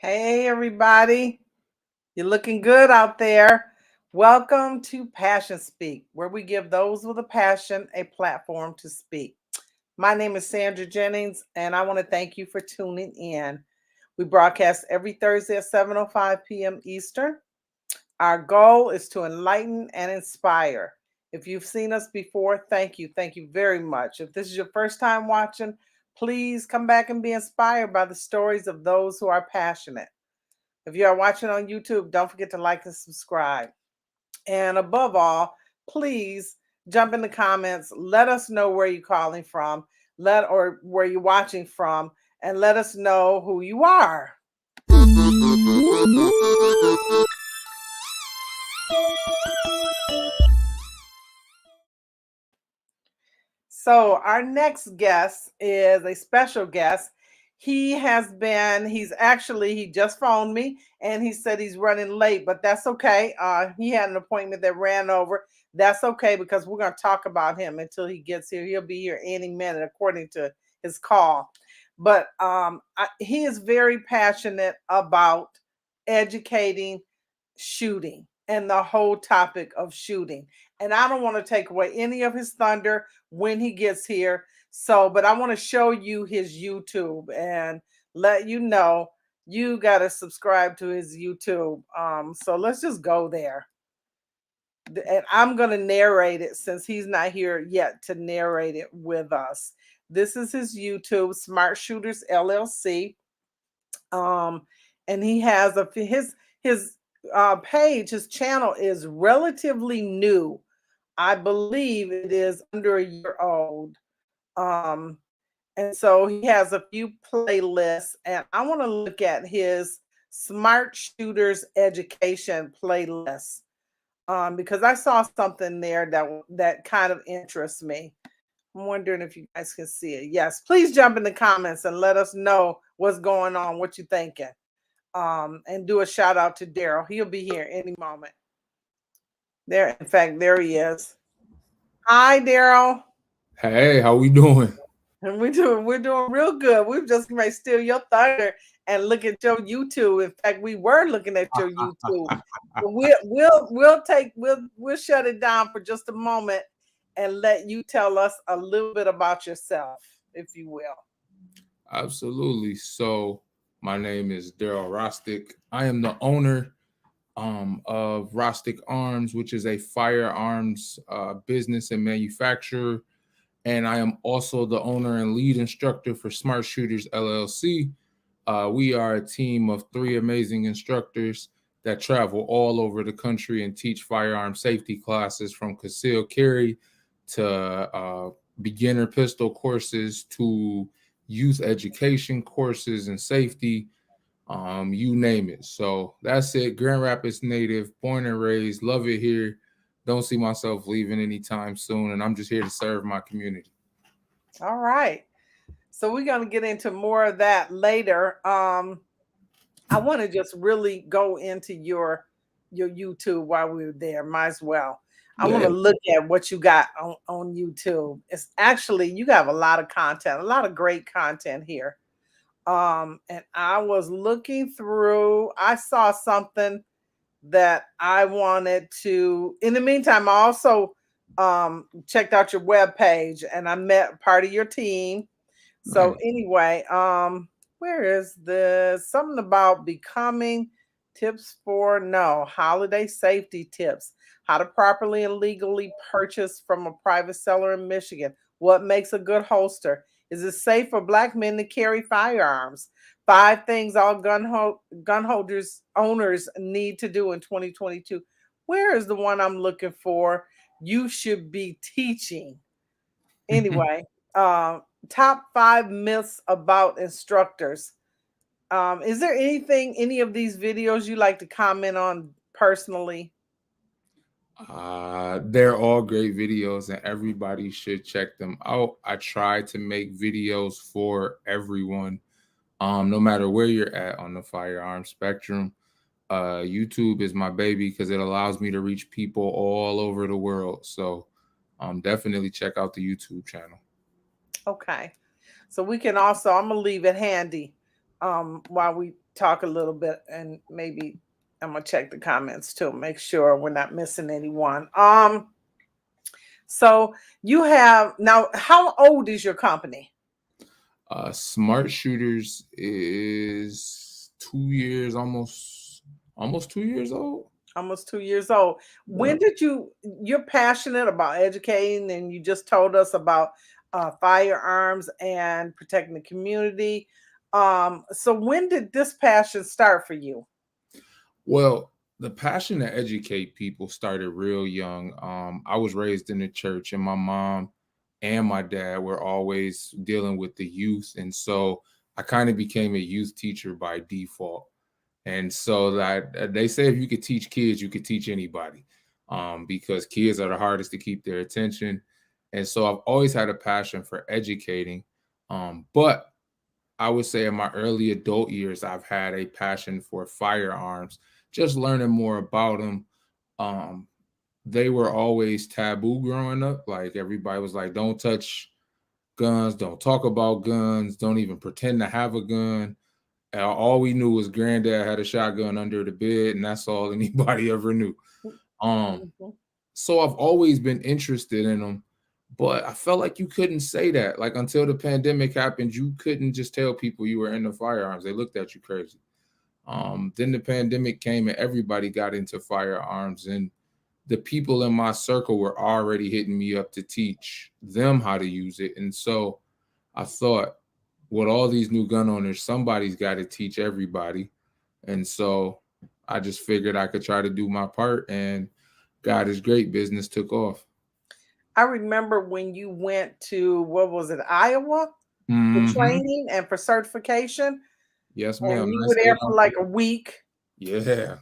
Hey, everybody. You're looking good out there. Welcome to PassionSpeak, where we give those with a passion a platform to speak. My name is Sandra Jennings, and I want to thank you for tuning in. We broadcast every Thursday at 7:05 p.m. Eastern. Our goal is to enlighten and inspire. If you've seen us before, thank you. Thank you very much. If this is your first time watching, please come back and be inspired by the stories of those who are passionate. If you are watching on YouTube, don't forget to like and subscribe. And above all, please jump in the comments. Let us know where you're calling from, or where you're watching from, and let us know who you are. So our next guest is a special guest. He just phoned me and he said he's running late, but that's okay. He had an appointment that ran over. That's okay because we're going to talk about him until he gets here. He'll be here any minute according to his call. But he is very passionate about educating shooting and the whole topic of shooting. And I don't want to take away any of his thunder when he gets here. But I want to show you his YouTube and let you know you got to subscribe to his YouTube. So let's just go there. And I'm going to narrate it since he's not here yet to narrate it with us. This is his YouTube, Smart Shooters LLC. And he has his page, his channel is relatively new. I believe it is under a year old. And so he has a few playlists, and I want to look at his Smart Shooters Education playlist because I saw something there that kind of interests me. I'm wondering if you guys can see it. Yes, please jump in the comments and let us know what's going on, what you're thinking. And do a shout out to Daryl. He'll be here any moment. There, in fact, there he is. Hi, Daryl. Hey, how we doing? And we're doing real good. We've just might steal your thunder and look at your YouTube. In fact, we were looking at your YouTube. But we'll shut it down for just a moment and let you tell us a little bit about yourself, if you will. Absolutely. So, my name is Daryle Rostic. I am the owner of Rostic Arms, which is a firearms business and manufacturer. And I am also the owner and lead instructor for Smart Shooters LLC. We are a team of three amazing instructors that travel all over the country and teach firearm safety classes from concealed carry to beginner pistol courses to youth education courses and safety, you name it. So that's it. Grand Rapids native, born and raised, love it here. Don't see myself leaving anytime soon, and I'm just here to serve my community. All right. So we're going to get into more of that later. I want to just really go into your YouTube while we were there. Might as well. I want Yeah. to look at what you got on YouTube. It's actually you have a lot of content, a lot of great content here. And I was looking through, I saw something that I wanted to. In the meantime, I also checked out your web page and I met part of your team. So Nice. anyway, where is this? Something about becoming tips for holiday safety tips. How to properly and legally purchase from a private seller in Michigan. What makes a good holster? Is it safe for Black men to carry firearms? 5 things all gun holders owners need to do in 2022. Where is the one I'm looking for? You should be teaching. Anyway, top 5 myths about instructors. Is there any of these videos you like to comment on personally? They're all great videos and everybody should check them out. I try to make videos for everyone, no matter where you're at on the firearm spectrum. YouTube is my baby because it allows me to reach people all over the world. So definitely check out the YouTube channel. Okay. So we can also, I'm gonna leave it handy while we talk a little bit, and maybe I'm gonna check the comments too, make sure we're not missing anyone. So you have now. How old is your company? Smart Shooters is 2 years, almost 2 years old. Almost 2 years old. Yeah. When did you're passionate about educating, and you just told us about firearms and protecting the community. So when did this passion start for you? Well, the passion to educate people started real young. I was raised in the church, and my mom and my dad were always dealing with the youth, and so I kind of became a youth teacher by default. And so that they say if you could teach kids, you could teach anybody, because kids are the hardest to keep their attention. And so I've always had a passion for educating, but I would say in my early adult years, I've had a passion for firearms, just learning more about them. Um, they were always taboo growing up. Like everybody was like, don't touch guns, don't talk about guns, don't even pretend to have a gun. All we knew was granddad had a shotgun under the bed, and that's all anybody ever knew. Um, Mhm. so I've always been interested in them, but I felt like you couldn't say that. Like until the pandemic happened, you couldn't just tell people you were into firearms. They looked at you crazy. Then the pandemic came and everybody got into firearms, and the people in my circle were already hitting me up to teach them how to use it. And so I thought, with all these new gun owners, somebody's got to teach everybody. And so I just figured I could try to do my part, and God is great. Business took off. I remember when you went to, what was it, Iowa, for Hmm. training and for certification, Yes, ma'am. and you Nice were there for like 8 hours. a week. Yeah.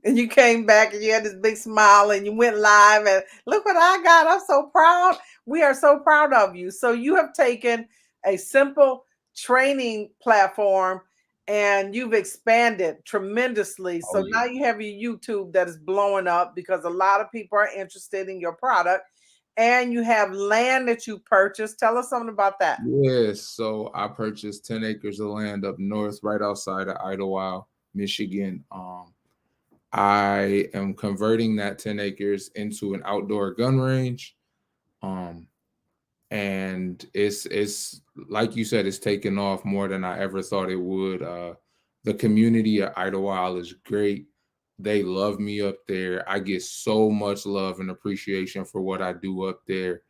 And you came back and you had this big smile and you went live and look what I got. I'm so proud. We are so proud of you. So you have taken a simple training platform and you've expanded tremendously. Oh, So yeah. now you have your YouTube that is blowing up because a lot of people are interested in your product, and you have land that you purchased. Tell us something about that. Yes. So I purchased 10 acres of land up north, right outside of Idlewild, Michigan. I am converting that 10 acres into an outdoor gun range. Um, and it's like you said, it's taken off more than I ever thought it would. The community at Idlewild is great. They love me up there. I get so much love and appreciation for what I do up there.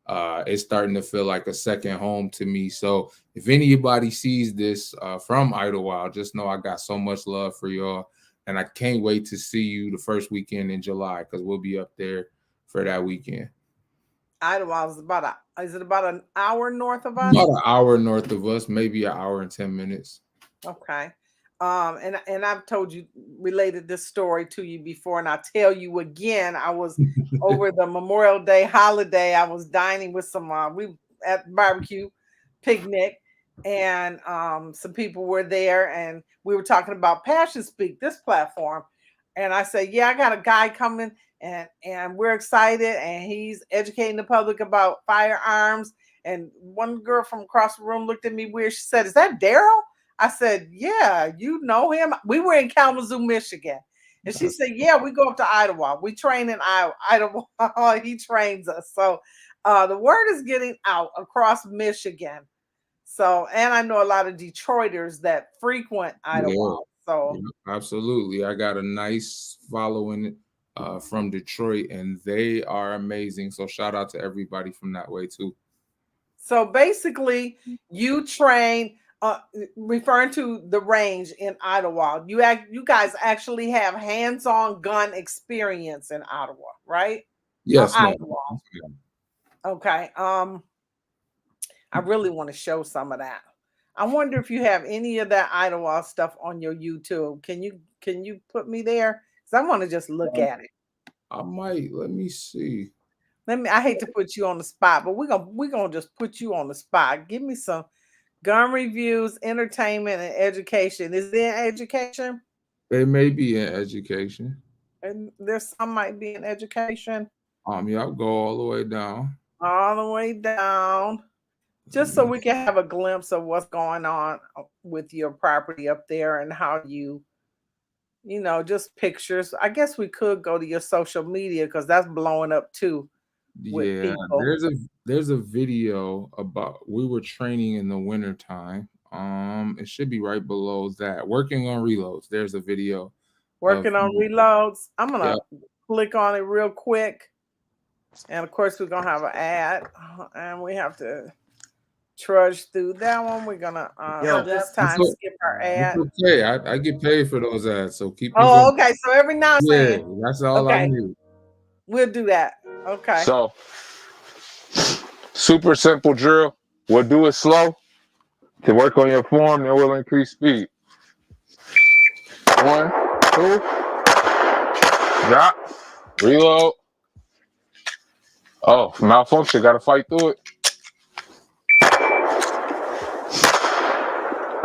It's starting to feel like a second home to me. So if anybody sees this from Idlewild, just know I got so much love for y'all, and I can't wait to see you the first weekend in July because we'll be up there for that weekend. Idlewild is it about an hour north of us? About an hour north of us, maybe an hour and 10 minutes. Okay. And I've told you, related this story to you before, and I'll tell you again. I was over the Memorial Day holiday. I was dining with some we at barbecue picnic, and some people were there, and we were talking about PassionSpeak, this platform. And I said, yeah, I got a guy coming, and we're excited, and he's educating the public about firearms. And one girl from across the room looked at me weird. She said, "Is that Daryl?" I said, "Yeah, you know him." We were in Kalamazoo, Michigan. And she That's said, "Yeah, we go up to Ottawa. We train in Iowa. He trains us." So the word is getting out across Michigan. So, and I know a lot of Detroiters that frequent yeah, Ottawa. So, yeah, absolutely. I got a nice following from Detroit, and they are amazing. So shout out to everybody from that way too. so basically, you train, referring to the range in Ottawa. You guys actually have hands-on gun experience in Ottawa, right? Yes, ma'am. Ottawa. Yes, ma'am. Okay. I really want to show some of that. I wonder if you have any of that Ottawa stuff on your YouTube. Can you put me there? Because I want to just look Um, at it. I might. Let me see. I hate to put you on the spot, but we're gonna just put you on the spot. Give me some gun reviews, entertainment, and education. Is there education? They may be in education. And there's some might be in education. Y'all go all the way down. All the way down. just so we can have a glimpse of what's going on with your property up there and how just pictures. I guess we could go to your social media because that's blowing up too with Yeah, people. there's a video about we were training in the wintertime. It should be right below that. Working on reloads. There's a video of Working on reloads. I'm yeah, gonna click on it real quick. And of course, we're gonna have an ad, and we have to trudge through that one. We're gonna this it's, time skip our ad. it's okay. I get paid for those ads, so keep them Oh, going. okay. So every now and Yeah, then, that's all I okay, need. we'll do that. Okay. So, super simple drill. We'll do it slow to work on your form, then we'll increase speed. 1, 2, drop, reload. Oh, malfunction, gotta fight through it.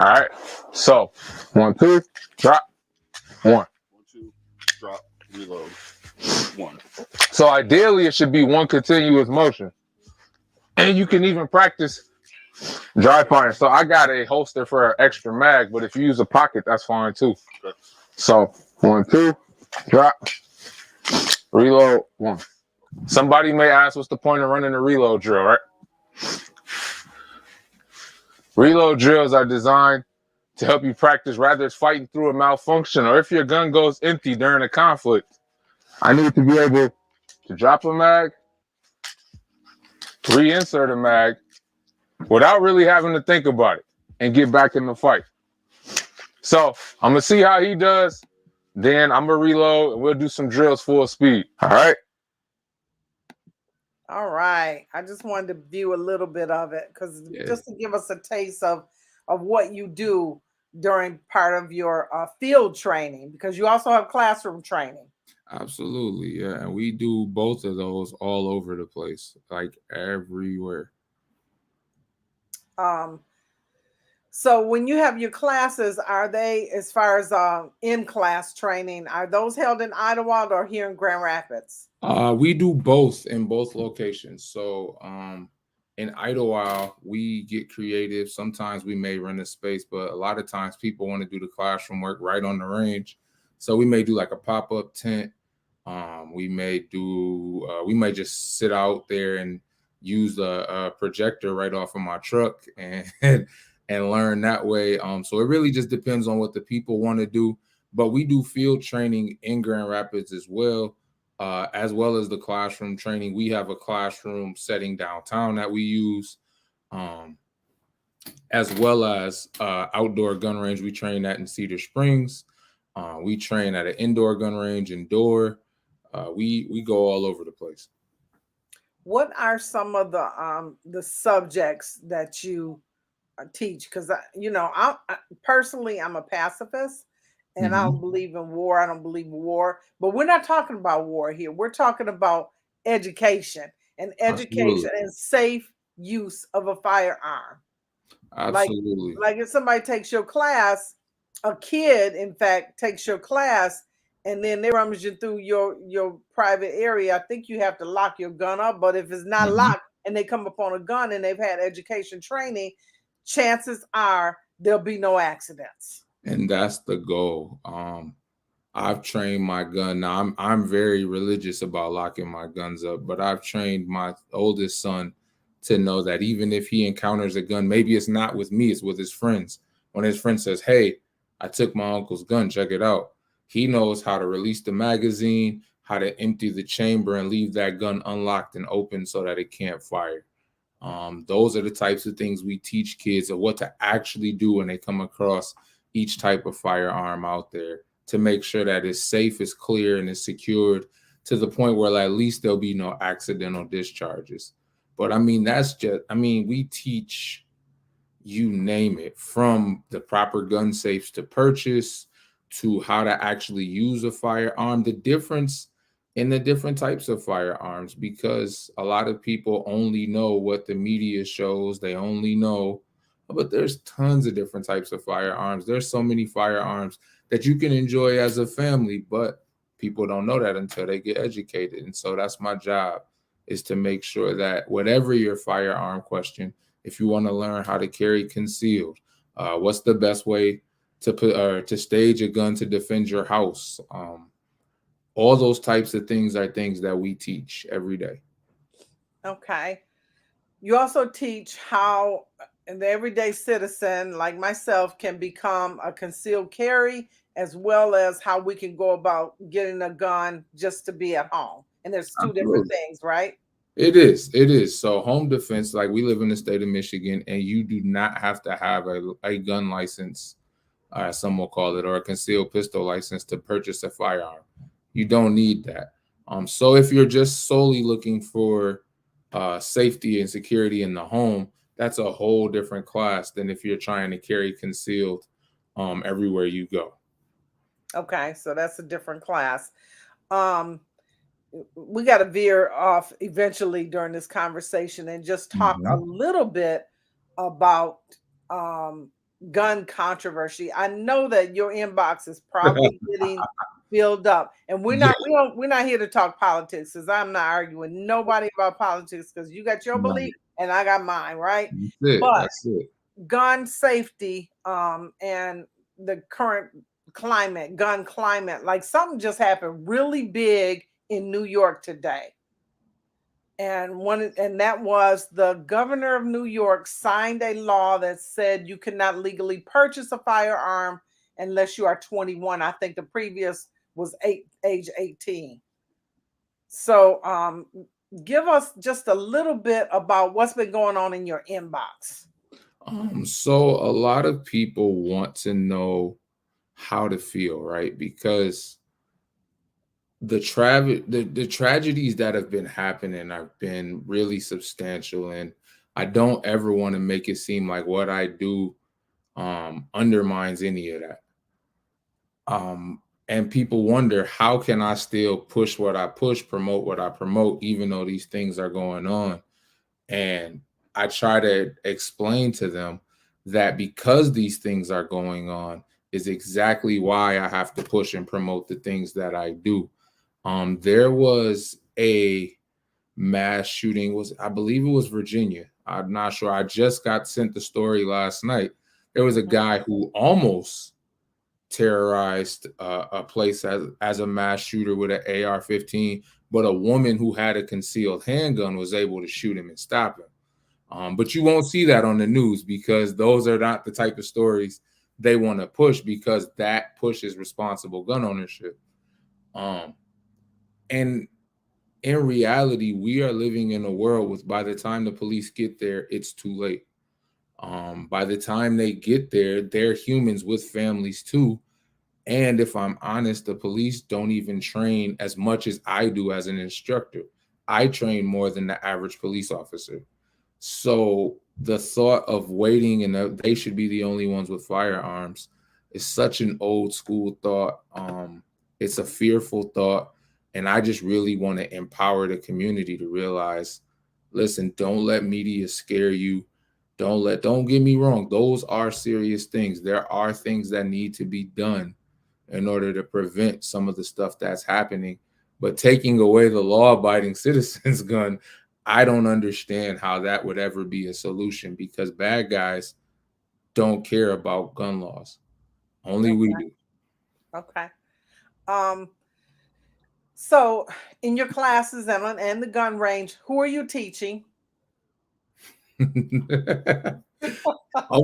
All right, so 1, 2, drop, 1. 1, 2, drop, reload. 1. So ideally, it should be one continuous motion. And you can even practice dry firing. So I got a holster for an extra mag, but if you use a pocket, that's fine too. Okay. So 1, 2, drop, reload, 1. Somebody may ask, what's the point of running a reload drill, right? Reload drills are designed to help you practice, rather it's fighting through a malfunction or if your gun goes empty during a conflict. I need to be able to drop a mag, reinsert a mag without really having to think about it and get back in the fight. So I'm gonna see how he does. Then I'm gonna reload and we'll do some drills full speed. All right. All right. I just wanted to view a little bit of it because just to give us a taste of what you do during part of your field training, because you also have classroom training. Absolutely, yeah. And we do both of those all over the place, like everywhere. So when you have your classes, are they, as far as in-class training, are those held in Ottawa or here in Grand Rapids? We do both in both locations. So in Idlewild, we get creative. Sometimes we may rent a space, but a lot of times people want to do the classroom work right on the range. So we may do like a pop-up tent. We may just sit out there and use a projector right off of my truck and learn that way. So it really just depends on what the people want to do. But we do field training in Grand Rapids as well as the classroom training. We have a classroom setting downtown that we use, as well as outdoor gun range. We train at in Cedar Springs. We train at an indoor gun range indoor. We go all over the place. What are some of the subjects that you teach? Because I personally, I'm a pacifist, and I don't believe in war. I don't believe in war. But we're not talking about war here. We're talking about education and safe use of a firearm. Absolutely. Like if somebody takes your class, a kid, in fact, takes your class, and then they rummage you through your private area, I think you have to lock your gun up. But if it's not locked and they come upon a gun and they've had education training, chances are there'll be no accidents. And that's the goal. I've trained my gun. Now I'm very religious about locking my guns up, but I've trained my oldest son to know that even if he encounters a gun, maybe it's not with me, it's with his friends. When his friend says, "Hey, I took my uncle's gun, check it out," he knows how to release the magazine, how to empty the chamber and leave that gun unlocked and open so that it can't fire. Those are the types of things we teach kids of what to actually do when they come across each type of firearm out there, to make sure that it's safe, it's clear, and it's secured to the point where at least there'll be no accidental discharges. But we teach, you name it, from the proper gun safes to purchase to how to actually use a firearm, the difference in the different types of firearms, because a lot of people only know what the media shows. They only know, but there's tons of different types of firearms. There's so many firearms that you can enjoy as a family, but people don't know that until they get educated. And so that's my job, is to make sure that whatever your firearm question, if you want to learn how to carry concealed, what's the best way to put or to stage a gun to defend your house. All those types of things are things that we teach every day. Okay. You also teach how the everyday citizen like myself can become a concealed carry, as well as how we can go about getting a gun just to be at home. And there's two different Absolutely. things, right? It is. It is. So home defense, like we live in the state of Michigan, and you do not have to have a gun license, some will call it, or a concealed pistol license to purchase a firearm. You don't need that. So if you're just solely looking for safety and security in the home, that's a whole different class than if you're trying to carry concealed everywhere you go. Okay, so that's a different class. Um, we got to veer off eventually during this conversation and just talk a little bit about gun controversy. I know that your inbox is probably getting filled up, and we're not here to talk politics, because I'm not arguing nobody about politics, because you got your belief and I got mine, right? That's it. Gun safety and the current climate, gun climate, like something just happened really big in New York today. And that was the governor of New York signed a law that said you cannot legally purchase a firearm unless you are 21. I think the previous was age 18. So give us just a little bit about what's been going on in your inbox. So a lot of people want to know how to feel, right? Because the tragedies that have been happening have been really substantial, and I don't ever want to make it seem like what I do undermines any of that. And people wonder, how can I still push what I push, promote what I promote, even though these things are going on? And I try to explain to them that because these things are going on is exactly why I have to push and promote the things that I do. There was a mass shooting, I believe it was Virginia. I'm not sure. I just got sent the story last night. There was a guy who almost terrorized a place as a mass shooter with an AR-15, but a woman who had a concealed handgun was able to shoot him and stop him. But you won't see that on the news, because those are not the type of stories they want to push, because that pushes responsible gun ownership. And in reality, we are living in a world with, by the time the police get there, it's too late. By the time they get there, they're humans with families too. And if I'm honest, the police don't even train as much as I do as an instructor. I train more than the average police officer. So the thought of waiting and they should be the only ones with firearms is such an old school thought. It's a fearful thought. And I just really want to empower the community to realize, listen, don't let media scare you. Don't get me wrong. Those are serious things. There are things that need to be done in order to prevent some of the stuff that's happening. But taking away the law-abiding citizen's gun, I don't understand how that would ever be a solution, because bad guys don't care about gun laws. Only we do. Okay. So in your classes and the gun range, who are you teaching? I'm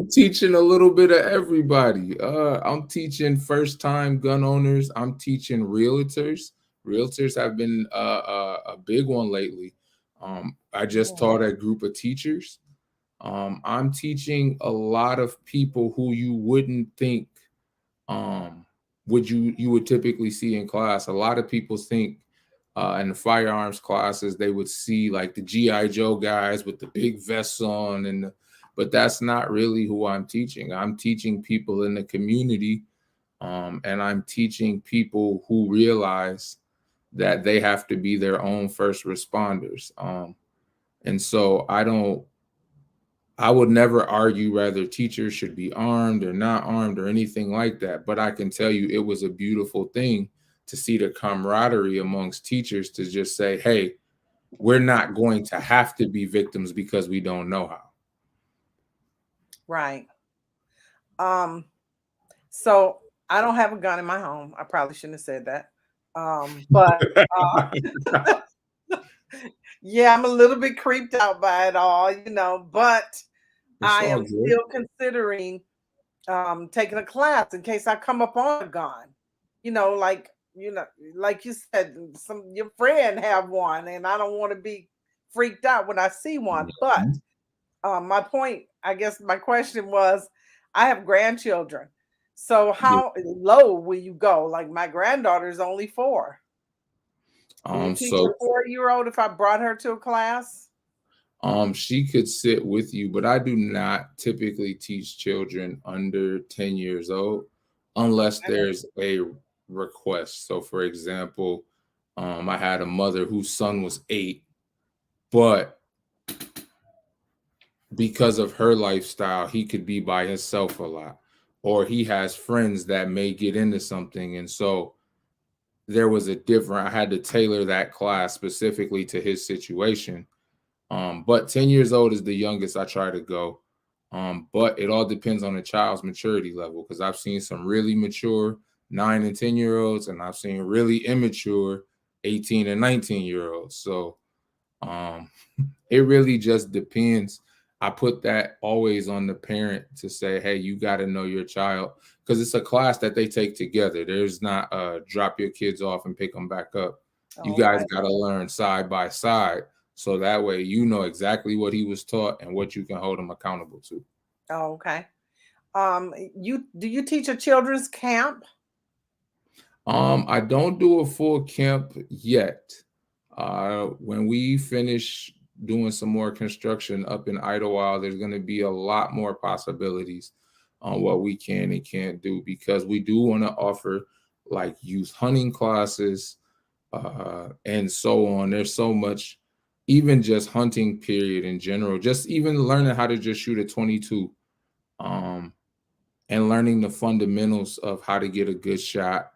teaching a little bit of everybody. I'm teaching first-time gun owners. I'm teaching realtors. Realtors have been a big one lately. I just taught a group of teachers. I'm teaching a lot of people who you wouldn't think you would typically see in class. A lot of people think in the firearms classes they would see like the G.I. Joe guys with the big vests on, but that's not really who I'm teaching. I'm teaching people in the community, and I'm teaching people who realize that they have to be their own first responders. And so I would never argue whether teachers should be armed or not armed or anything like that. But I can tell you it was a beautiful thing to see the camaraderie amongst teachers to just say, hey, we're not going to have to be victims because we don't know how. Right. So I don't have a gun in my home. I probably shouldn't have said that. But yeah, I'm a little bit creeped out by it all, but It's I all am good. still considering taking a class in case I come upon a gun. You know, like like you said, some your friend have one, and I don't want to be freaked out when I see one. But Mhm. my point, I guess, my question was, I have grandchildren, so Yeah. how low will you go? Like my granddaughter is only 4. Will you teach a So 4-year-old if I brought her to a class? she could sit with you, but I do not typically teach children under 10 years old unless there's a request. So for example, I had a mother whose son was 8, but because of her lifestyle, he could be by himself a lot, or he has friends that may get into something. And so there was I had to tailor that class specifically to his situation. But 10 years old is the youngest I try to go. But it all depends on the child's maturity level because I've seen some really mature 9 and 10-year-olds, and I've seen really immature 18 and 19-year-olds. So um, it really just depends. I put that always on the parent to say, hey, you got to know your child because it's a class that they take together. There's not drop your kids off and pick them back up. You Oh, guys got to learn side by side. So that way you know exactly what he was taught and what you can hold him accountable to. okay. Do you teach a children's camp? I don't do a full camp yet. When we finish doing some more construction up in Idlewild, there's going to be a lot more possibilities on what we can and can't do because we do want to offer like youth hunting classes and so on. There's so much, even just hunting period in general, just even learning how to just shoot a 22 um, and learning the fundamentals of how to get a good shot,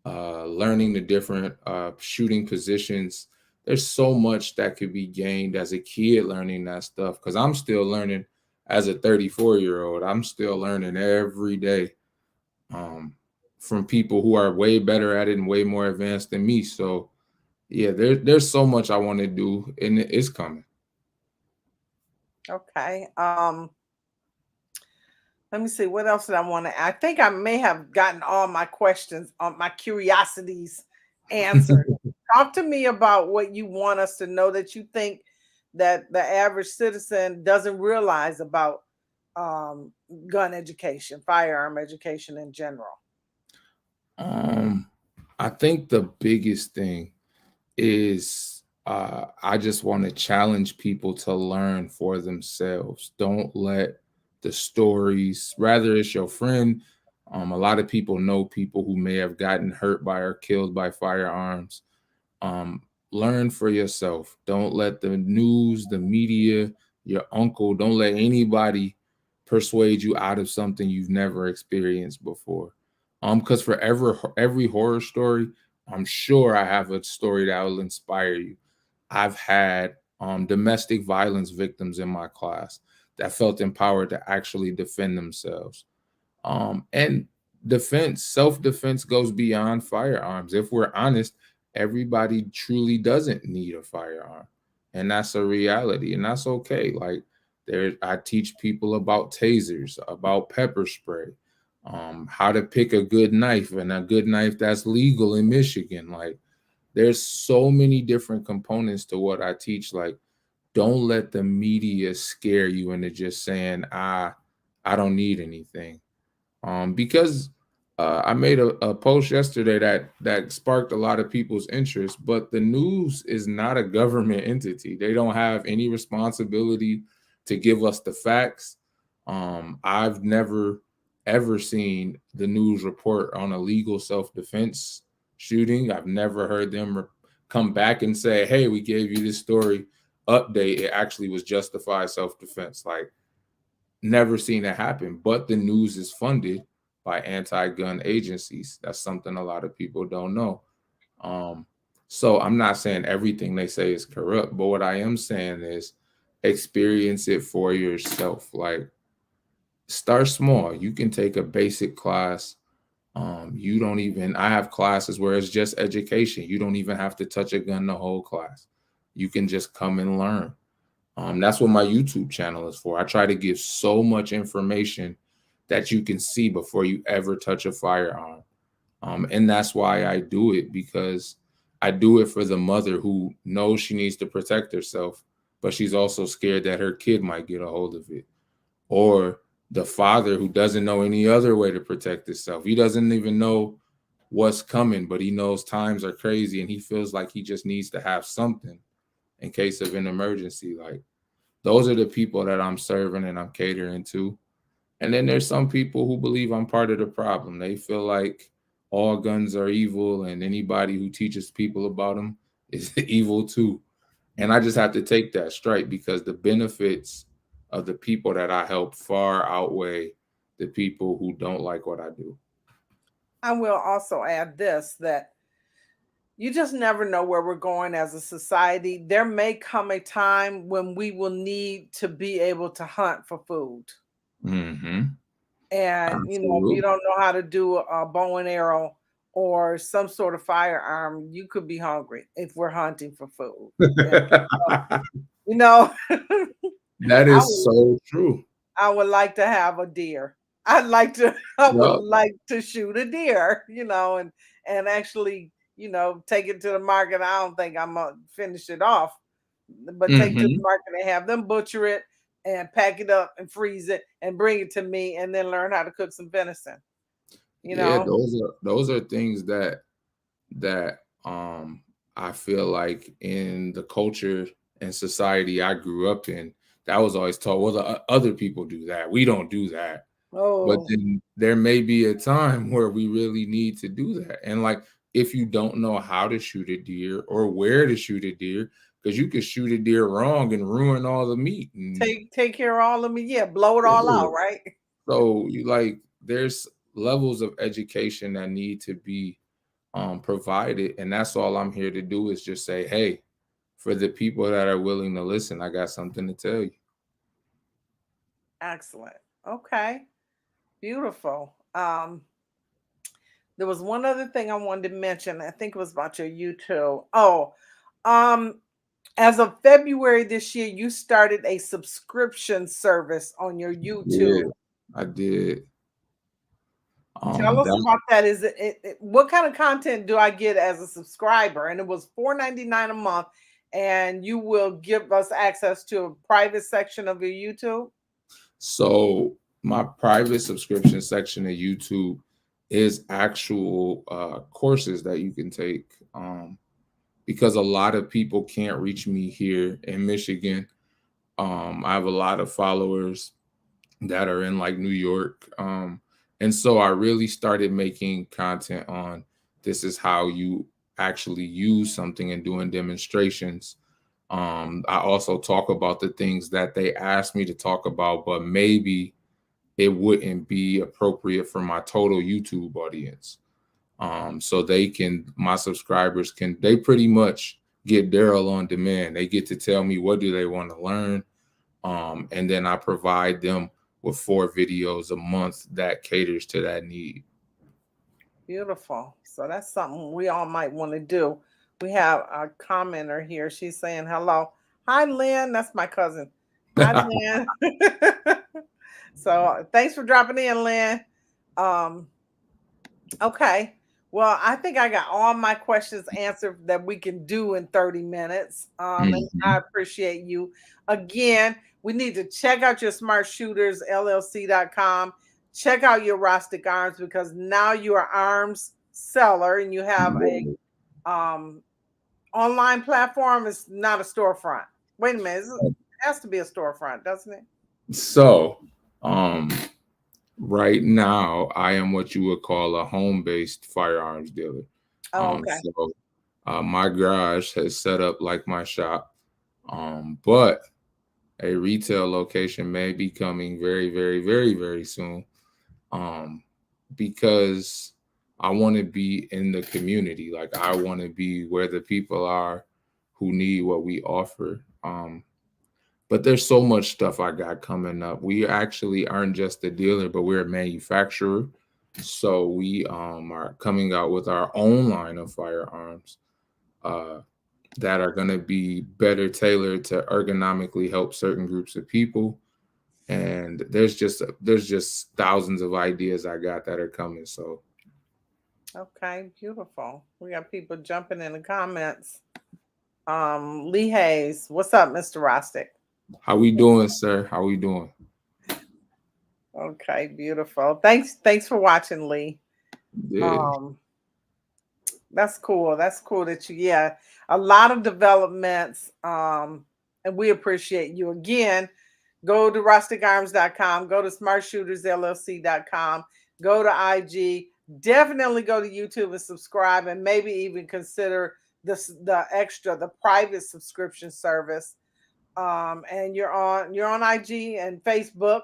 learning the different shooting positions. There's so much that could be gained as a kid learning that stuff because I'm still learning as a 34-year-old. I'm still learning every day um, from people who are way better at it and way more advanced than me. So yeah, there's so much I want to do and it's coming. Okay. Let me see. What else did I want to? I think I may have gotten all my questions, on my curiosities answered. Talk to me about what you want us to know that you think that the average citizen doesn't realize about um, gun education, firearm education in general. Um, I think the biggest thing is I just want to challenge people to learn for themselves. Don't let the stories, rather it's your friend. A lot of people know people who may have gotten hurt by or killed by firearms. Um, Learn for yourself. Don't let the news, the media, your uncle, don't let anybody persuade you out of something you've never experienced before. Because for every horror story, I'm sure I have a story that will inspire you. I've had domestic violence victims in my class that felt empowered to actually defend themselves. And self-defense goes beyond firearms. If we're honest, everybody truly doesn't need a firearm. And that's a reality. And that's okay. Like I teach people about tasers, about pepper spray, how to pick a good knife and a good knife that's legal in Michigan. Like there's so many different components to what I teach. Like, don't let the media scare you into just saying, I don't need anything because I made a post yesterday that sparked a lot of people's interest. But the news is not a government entity; they don't have any responsibility to give us the facts. I've never ever seen the news report on a legal self-defense shooting. I've never heard them come back and say, "Hey, we gave you this story update. It actually was justified self-defense." Like never seen it happen, but the news is funded by anti-gun agencies. That's something a lot of people don't know. Um, so I'm not saying everything they say is corrupt, but what I am saying is experience it for yourself. Like Start small. You can take a basic class. I have classes where it's just education. You don't even have to touch a gun the whole class. You can just come and learn. That's what my YouTube channel is for. I try to give so much information that you can see before you ever touch a firearm. And that's why I do it, because I do it for the mother who knows she needs to protect herself, but she's also scared that her kid might get a hold of it. Or the father who doesn't know any other way to protect himself. He doesn't even know what's coming, but he knows times are crazy and he feels like he just needs to have something in case of an emergency. Like, those are the people that I'm serving and I'm catering to. And then there's some people who believe I'm part of the problem. They feel like all guns are evil and anybody who teaches people about them is evil too. And I just have to take that straight, because the benefits of the people that I help far outweigh the people who don't like what I do. I will also add this, that you just never know where we're going as a society. There may come a time when we will need to be able to hunt for food. Mm-hmm. And, if you don't know how to do a bow and arrow or some sort of firearm, you could be hungry if we're hunting for food. And, that is so true. I would like to have a deer. I would like to shoot a deer, and actually, take it to the market. I don't think I'm gonna finish it off, but take it to the market and have them butcher it and pack it up and freeze it and bring it to me, and then learn how to cook some venison. Yeah, those are things that I feel like in the culture and society I grew up in, that was always taught, well, the other people do that. We don't do that. But then there may be a time where we really need to do that. And like, if you don't know how to shoot a deer or where to shoot a deer, because you could shoot a deer wrong and ruin all the meat. And take care of all of me. Yeah, blow it all out, right? So there's levels of education that need to be provided. And that's all I'm here to do, is just say, hey, for the people that are willing to listen, I got something to tell you. Excellent. Okay. Beautiful. There was one other thing I wanted to mention. I think it was about your YouTube. As of February this year, you started a subscription service on your YouTube. Yeah, I did. Tell us about that. Is what kind of content do I get as a subscriber? And it was $4.99 a month, and you will give us access to a private section of your YouTube. So my private subscription section of YouTube is actual courses that you can take, because a lot of people can't reach me here in Michigan. I have a lot of followers that are in like New York. And so I really started making content on, this is how you actually use something, and doing demonstrations. I also talk about the things that they asked me to talk about, but maybe it wouldn't be appropriate for my total YouTube audience. So my subscribers they pretty much get Daryl on demand. They get to tell me what do they want to learn. And then I provide them with 4 videos a month that caters to that need. Beautiful. So that's something we all might want to do. We have a commenter here. She's saying hello. Hi, Lynn. That's my cousin. Hi, Lynn. So thanks for dropping in, Lynn. Okay. Well, I think I got all my questions answered that we can do in 30 minutes. And I appreciate you. Again, we need to check out your smartshootersllc.com. Check out your Rostic Arms, because now you are arms seller and you have a online platform. It's not a storefront. Wait a minute. It has to be a storefront, doesn't it? So, right now, I am what you would call a home-based firearms dealer. Okay. So, my garage has set up like my shop, but a retail location may be coming very, very, very, very soon, because I want to be in the community. Like, I want to be where the people are who need what we offer. But there's so much stuff I got coming up. We actually aren't just a dealer, but we're a manufacturer. So we are coming out with our own line of firearms that are going to be better tailored to ergonomically help certain groups of people. And there's just thousands of ideas I got that are coming. So Okay, beautiful. We got people jumping in the comments. Lee Hayes, what's up, Mr. Rostic? how we doing, sir? How we doing? Okay, beautiful. Thanks for watching, Lee. Yeah. That's cool. That's cool that a lot of developments. And we appreciate you. Again, go to rusticarms.com, go to smartshootersllc.com, go to IG, definitely go to YouTube and subscribe, and maybe even consider the private subscription service. And you're on IG and Facebook.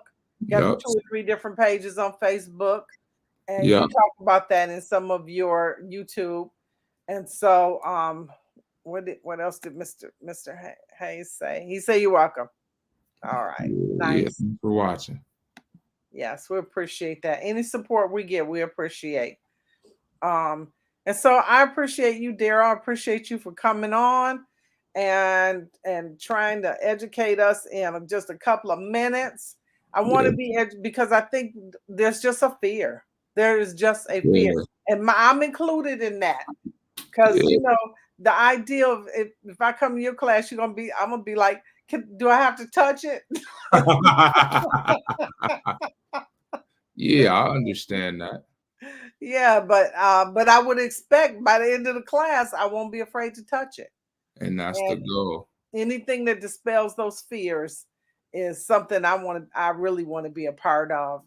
Got 2 or 3 different pages on Facebook. And you talk about that in some of your YouTube. And so what else did Mr. Hayes say? He said you're welcome. All right. Nice. Yeah, thanks for watching. Yes, we appreciate that. Any support we get, we appreciate. And so I appreciate you, Daryl. I appreciate you for coming on and trying to educate us in just a couple of minutes. I want to be because I think there's just a fear. There is just a fear. And I'm included in that. Because the idea of if I come to your class, I'm gonna be like, do I have to touch it? Yeah, I understand that. Yeah, but I would expect by the end of the class, I won't be afraid to touch it. And that's the goal. Anything that dispels those fears is something I really want to be a part of.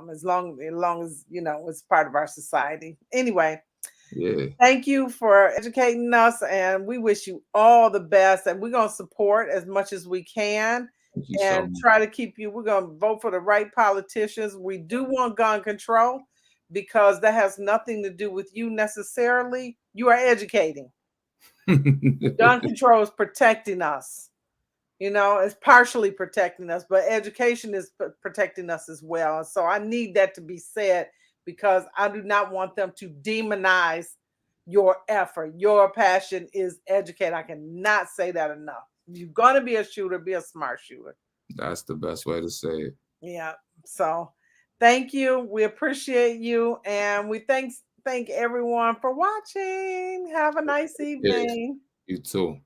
As long as it's part of our society. Anyway. Yeah. Thank you for educating us, and we wish you all the best. And we're going to support as much as we can and try to keep you. We're going to vote for the right politicians. We do want gun control because that has nothing to do with you necessarily. You are educating. Gun control is protecting us. It's partially protecting us, but education is protecting us as well. And so I need that to be said, because I do not want them to demonize your effort. Your passion is educate. I cannot say that enough. If you're going to be a shooter, be a smart shooter. That's the best way to say it. Yeah. So thank you. We appreciate you. And we thank everyone for watching. Have a nice evening. You too.